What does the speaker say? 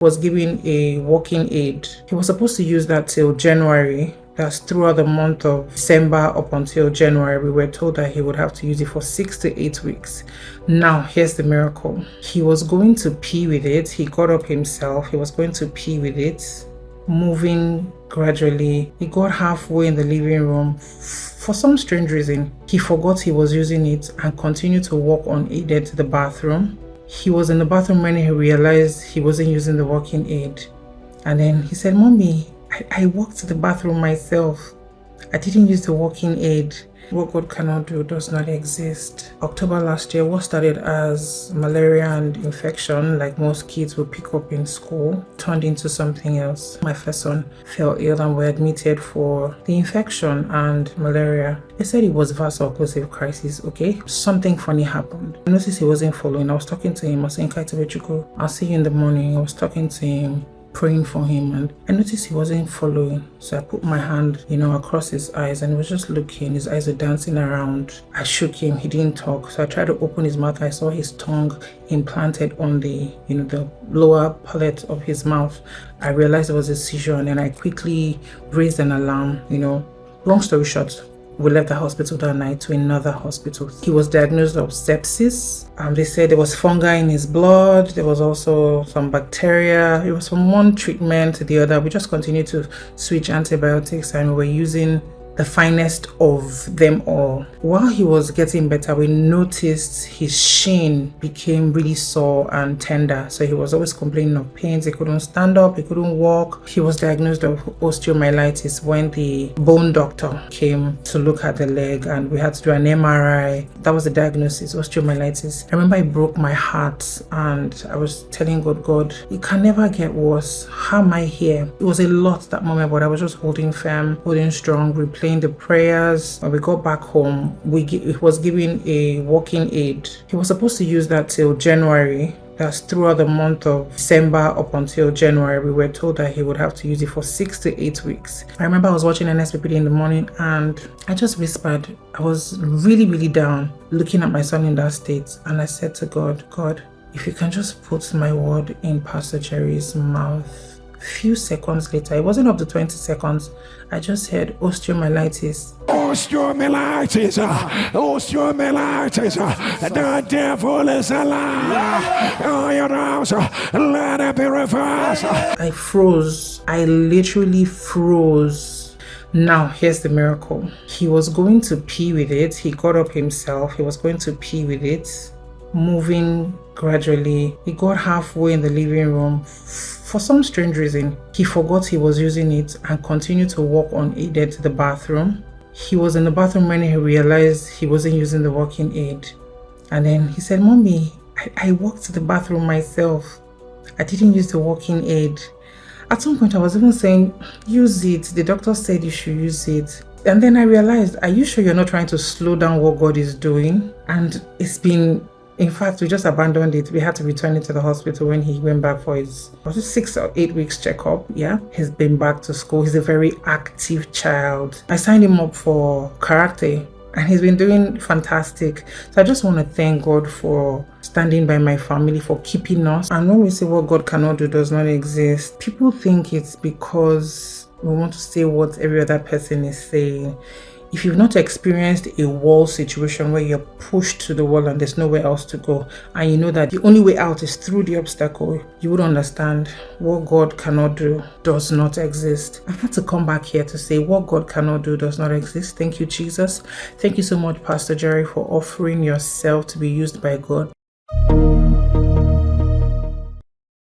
Was given a walking aid. He was supposed to use that till January. That's throughout the month of December up until January. We were told that he would have to use it for 6 to 8 weeks. Now, here's the miracle. He was going to pee with it. He got up himself. He was going to pee with it, moving gradually. He got halfway in the living room. For some strange reason, he forgot he was using it and continued to walk unaided to the bathroom. He was in the bathroom when he realized he wasn't using the walking aid. And then he said, "Mommy, I walked to the bathroom myself. I didn't use the walking aid." What God cannot do does not exist. October last year, what started as malaria and infection, like most kids will pick up in school, turned into something else. My first son fell ill and were admitted for the infection and malaria. They said it was vaso-occlusive crisis, okay? Something funny happened. I noticed he wasn't following. I was talking to him. I was saying, "Kaito, I'll see you in the morning." I was talking to him, praying for him, and I noticed he wasn't following. So I put my hand, across his eyes, and he was just looking. His eyes were dancing around. I shook him. He didn't talk. So I tried to open his mouth. I saw his tongue implanted on the lower palate of his mouth. I realized it was a seizure, and then I quickly raised an alarm. Long story short, we left the hospital that night to another hospital. He was diagnosed with sepsis. They said there was fungi in his blood. There was also some bacteria. It was from one treatment to the other. We just continued to switch antibiotics, and we were using the finest of them all. While he was getting better, we noticed his shin became really sore and tender. So he was always complaining of pains. He couldn't stand up. He couldn't walk. He was diagnosed with osteomyelitis when the bone doctor came to look at the leg, and we had to do an MRI. That was the diagnosis, osteomyelitis. I remember it broke my heart, and I was telling God, it can never get worse. How am I here? It was a lot that moment, but I was just holding firm, holding strong, replaying the prayers. When we got back home, he was given a walking aid. He was supposed to use that till January. That's throughout the month of December up until January. We were told that he would have to use it for 6 to 8 weeks. I remember I was watching Nsppd in the morning, and I just whispered. I was really, really down, looking at my son in that state, and I said to God, if you can just put my word in Pastor Jerry's mouth. Few seconds later, it wasn't up to 20 seconds, I just heard osteomyelitis. Osteomyelitis, the devil is alive. Oh, your house, let it be reversed. I froze. I literally froze. Now, here's the miracle. He was going to pee with it. He got up himself. He was going to pee with it, moving gradually. He got halfway in the living room. For some strange reason, he forgot he was using it and continued to walk unaided to the bathroom. He was in the bathroom when he realized he wasn't using the walking aid. And then he said, "Mommy, I walked to the bathroom myself. I didn't use the walking aid." At some point, I was even saying, "Use it. The doctor said you should use it." And then I realized, are you sure you're not trying to slow down what God is doing? And in fact, we just abandoned it. We had to return it to the hospital when he went back for his 6 or 8 weeks checkup. Yeah, he's been back to school. He's a very active child. I signed him up for karate, and he's been doing fantastic. So I just want to thank God for standing by my family, for keeping us. And when we say what God cannot do does not exist, people think it's because we want to say what every other person is saying. If you've not experienced a wall situation where you're pushed to the wall and there's nowhere else to go, and you know that the only way out is through the obstacle, you would understand what God cannot do does not exist. I had to come back here to say what God cannot do does not exist. Thank you, Jesus. Thank you so much, Pastor Jerry, for offering yourself to be used by God.